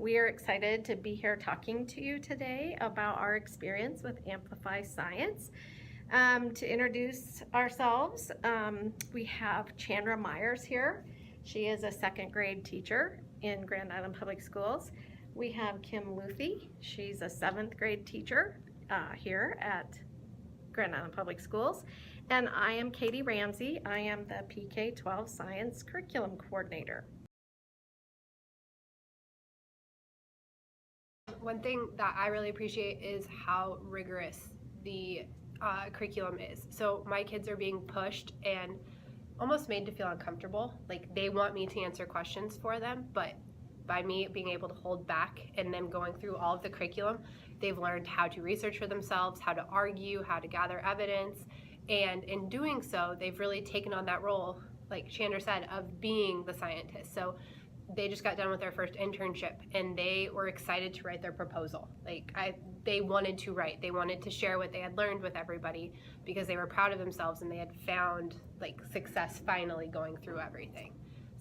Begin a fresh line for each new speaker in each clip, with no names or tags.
We are excited to be here talking to you today about our experience with Amplify Science. To introduce ourselves, we have Chandra Myers here. She is a second grade teacher in Grand Island Public Schools. We have Kim Luthi. She's a seventh grade teacher here at Grand Island Public Schools. And I am Katie Ramsey. I am the PK-12 Science Curriculum Coordinator.
One thing that I really appreciate is how rigorous the curriculum is. So my kids are being pushed and almost made to feel uncomfortable. Like they want me to answer questions for them, but by me being able to hold back and them going through all of the curriculum, they've learned how to research for themselves, how to argue, how to gather evidence. And in doing so, they've really taken on that role, like Chandra said, of being the scientist. So they just got done with their first internship and they were excited to write their proposal. They wanted to write. They wanted to share what they had learned with everybody because they were proud of themselves and they had found success finally going through everything.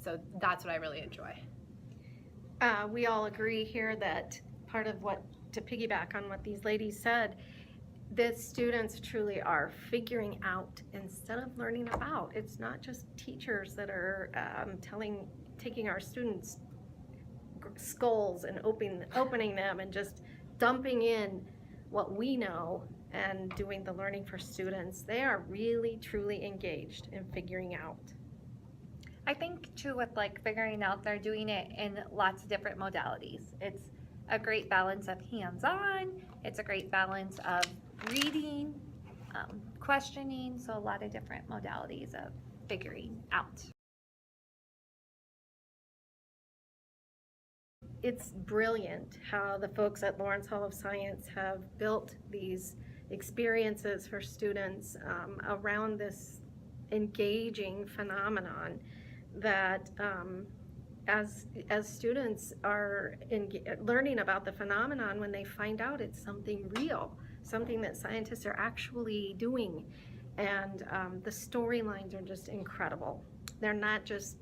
So that's what I really enjoy.
We all agree here that part of to piggyback on what these ladies said, the students truly are figuring out instead of learning about. It's not just teachers that are taking our students' skulls and opening them and just dumping in what we know and doing the learning for students. They are really truly engaged in figuring out.
I think too with figuring out, they're doing it in lots of different modalities. It's a great balance of hands-on, it's a great balance of reading, questioning, so a lot of different modalities of figuring out.
It's brilliant how the folks at Lawrence Hall of Science have built these experiences for students around this engaging phenomenon that as students are learning about the phenomenon, when they find out it's something real, something that scientists are actually doing, and the storylines are just incredible. They're not just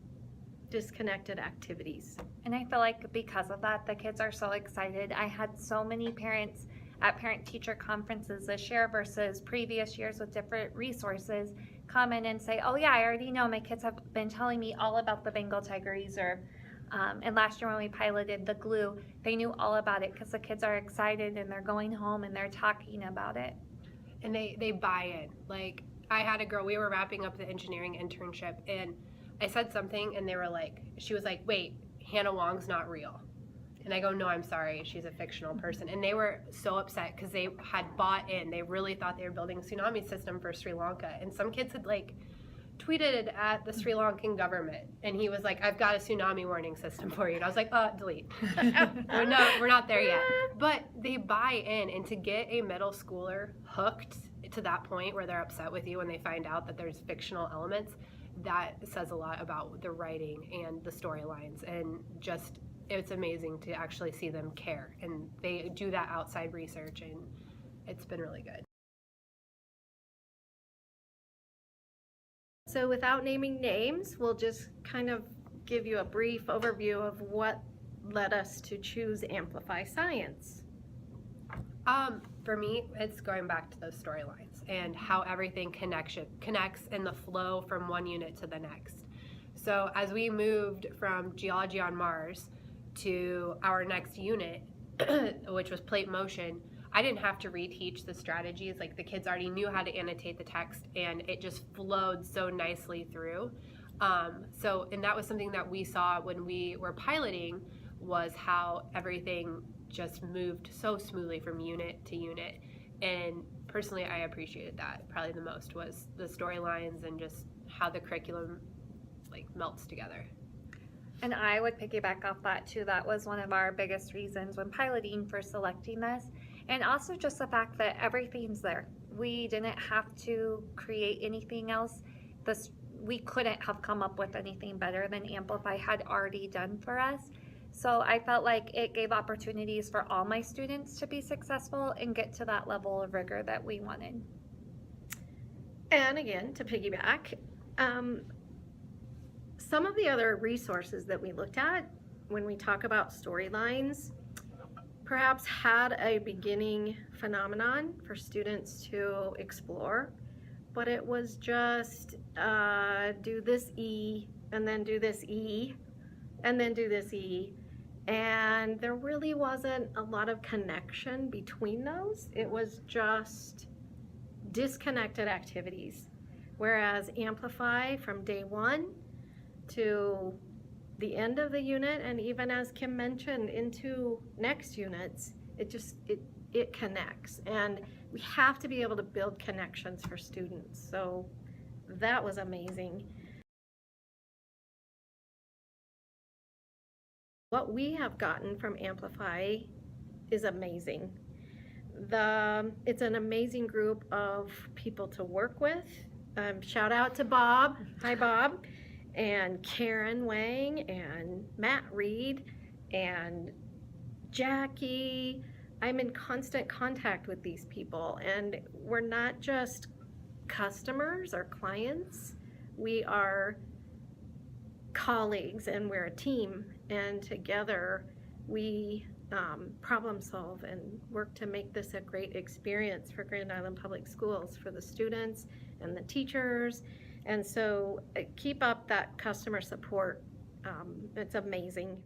disconnected activities.
And I feel like because of that, the kids are so excited. I had so many parents at parent-teacher conferences this year versus previous years with different resources come in and say, oh yeah, I already know, my kids have been telling me all about the Bengal tiger reserve. And last year when we piloted the glue, they knew all about it because the kids are excited and they're going home and they're talking about it.
And they buy in. I had a girl, we were wrapping up the engineering internship and I said something and she was like, wait, Hannah Wong's not real. And I go, no, I'm sorry, she's a fictional person. And they were so upset because they had bought in. They really thought they were building a tsunami system for Sri Lanka. And some kids had tweeted at the Sri Lankan government. And he was like, I've got a tsunami warning system for you. And I was like, delete. We're not there yet. But they buy in. And to get a middle schooler hooked to that point where they're upset with you when they find out that there's fictional elements, that says a lot about the writing and the storylines. And just, it's amazing to actually see them care. And they do that outside research, and it's been really good.
So without naming names, we'll just kind of give you a brief overview of what led us to choose Amplify Science.
For me, it's going back to those storylines and how everything connects in the flow from one unit to the next. So as we moved from Geology on Mars to our next unit, which was plate motion, I didn't have to reteach the strategies. The kids already knew how to annotate the text and it just flowed so nicely through. And that was something that we saw when we were piloting, was how everything just moved so smoothly from unit to unit. And personally, I appreciated that probably the most, was the storylines and just how the curriculum melts together.
And I would piggyback off that too. That was one of our biggest reasons when piloting for selecting this. And also just the fact that everything's there. We didn't have to create anything else. We couldn't have come up with anything better than Amplify had already done for us. So I felt like it gave opportunities for all my students to be successful and get to that level of rigor that we wanted.
And again, to piggyback, some of the other resources that we looked at when we talk about storylines, perhaps had a beginning phenomenon for students to explore, but it was just do this E, and then do this E, and then do this E. And there really wasn't a lot of connection between those. It was just disconnected activities. Whereas Amplify, from day one to the end of the unit, and even as Kim mentioned, into next units, it connects. And we have to be able to build connections for students. So that was amazing. What we have gotten from Amplify is amazing. It's an amazing group of people to work with. Shout out to Bob. Hi, Bob. And Karen Wang and Matt Reed and Jackie. I'm in constant contact with these people, and we're not just customers or clients. We are colleagues, and we're a team, and together we problem solve and work to make this a great experience for Grand Island Public Schools, for the students and the teachers. And so keep up that customer support. It's amazing.